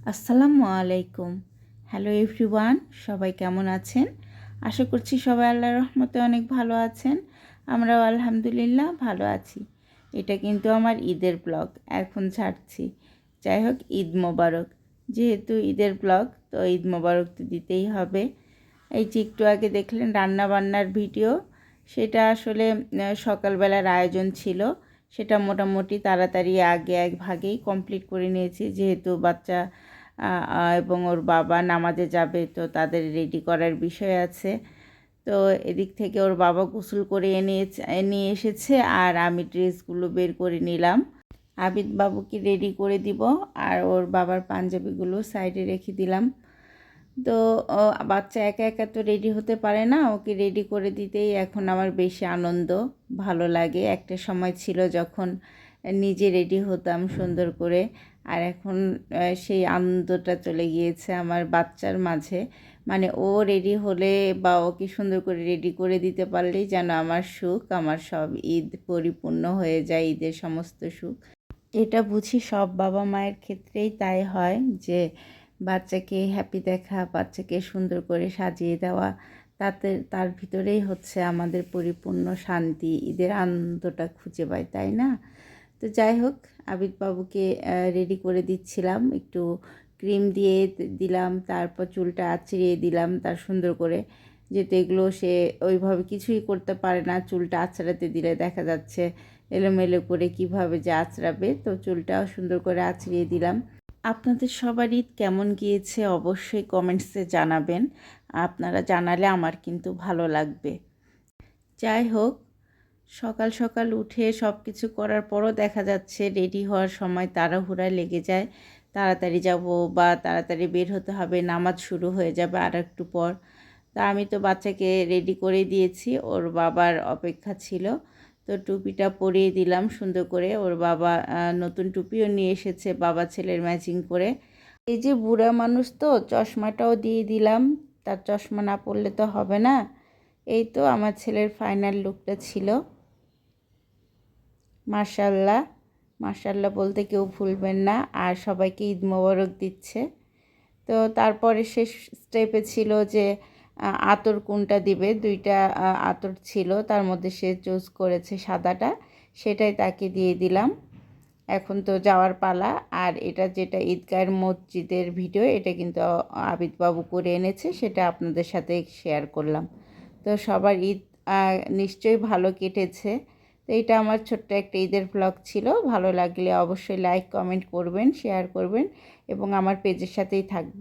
আসসালামু আলাইকুম। Hello everyone, সবাই কেমন আছেন? আশা করছি সবাই আল্লাহর রহমতে অনেক ভালো আছেন। আমরাও আলহামদুলিল্লাহ ভালো আছি। এটা কিন্তু আমার ঈদের ব্লগ, এখন ছাড়ছি। যাই হোক, ঈদ মোবারক। যেহেতু ঈদের ব্লগ, তো ঈদ মোবারক তো দিতেই হবে। এই যে একটু আগে দেখলেন রান্না বান্নার ভিডিও, সেটা আসলে সকালবেলার আয়োজন ছিল। সেটা মোটামুটি তাড়াতাড়ি আগে এক ভাগেই কমপ্লিট করে নিয়েছি, যেহেতু বাচ্চা এবং ওর বাবা নামাজে যাবে, তো তাদের রেডি করার বিষয় আছে। তো এদিক থেকে ওর বাবা গোসল করে নিয়ে এসেছে, আর আমি ড্রেসগুলো বের করে নিলাম। আবিদ বাবুকে রেডি করে দিব, আর ওর বাবার পাঞ্জাবিগুলো সাইডে রেখে দিলাম। তো বাচ্চা একা একা তো রেডি হতে পারে না, ওকে রেডি করে দিতেই এখন আমার বেশি আনন্দ, ভালো লাগে। একটা সময় ছিল যখন নিজে রেডি হতাম সুন্দর করে, আর এখন সেই আনন্দটা চলে গিয়েছে আমার বাচ্চার মাঝে। মানে ও রেডি হলে বা ওকে সুন্দর করে রেডি করে দিতে পারলেই যেন আমার সুখ, আমার সব ঈদ পরিপূর্ণ হয়ে যায়, ঈদের সমস্ত সুখ। এটা বুঝি সব বাবা মায়ের ক্ষেত্রেই তাই হয়, যে বাচ্চাকে হ্যাপি দেখা, বাচ্চাকে সুন্দর করে সাজিয়ে দেওয়া, তার ভিতরেই হচ্ছে আমাদের পরিপূর্ণ শান্তি, ঈদের আনন্দটা খুঁজে পাই, তাই না? তো যাই হোক, আবিদ বাবুকে রেডি করে দিচ্ছিলাম, একটু ক্রিম দিয়ে দিলাম, তারপর চুলটা আঁচড়িয়ে দিলাম তার সুন্দর করে, যেহেতু এগুলো সে ওইভাবে কিছুই করতে পারে না। চুলটা আঁচড়াতে দিলে দেখা যাচ্ছে এলোমেলো করে কিভাবে যে আঁচড়াবে, তো চুলটাও সুন্দর করে আঁচড়িয়ে দিলাম। আপনাদের সবার ঈদ কেমন গিয়েছে অবশ্যই কমেন্টসে জানাবেন। আপনারা জানালে আমার কিন্তু ভালো লাগবে। যাই হোক, সকাল সকাল উঠে সব কিছু করার পরও দেখা যাচ্ছে রেডি হওয়ার সময় তাড়াহুড়া লেগে যায়। তাড়াতাড়ি যাব বা তাড়াতাড়ি বের হতে হবে, নামাজ শুরু হয়ে যাবে আর একটু পর। তা আমি তো বাচ্চাকে রেডি করে দিয়েছি, ওর বাবার অপেক্ষা ছিল। তো টুপিটা পরিয়ে দিলাম সুন্দর করে। ওর বাবা নতুন টুপিও নিয়ে এসেছে, বাবা ছেলের ম্যাচিং করে। এই যে বুড়া মানুষ, তো চশমাটাও দিয়ে দিলাম, তার চশমা না পরলে তো হবে না। এই তো আমার ছেলের ফাইনাল লুকটা ছিল। মাশাল্লাহ, মাশাল্লাহ বলতে কেউ ভুলবেন না। আর সবাইকে ঈদ মোবারক দিচ্ছে। তো তারপরে শেষ স্টেপে ছিল যে আতর কোনটা দিবে। দুইটা আতর ছিল, তার মধ্যে সে চুজ করেছে সাদাটা, সেটাই তাকে দিয়ে দিলাম। এখন তো যাওয়ার পালা। আর এটা যেটা ঈদগাহের মসজিদের ভিডিও, এটা কিন্তু আবিদ বাবু করে এনেছে, সেটা আপনাদের সাথে শেয়ার করলাম। তো সবার ঈদ নিশ্চয়ই ভালো কেটেছে। তো এটা আমার ছোট্ট একটা ঈদের ব্লগ ছিল। ভালো লাগলে অবশ্যই লাইক কমেন্ট করবেন, শেয়ার করবেন এবং আমার পেজের সাথেই থাকবেন।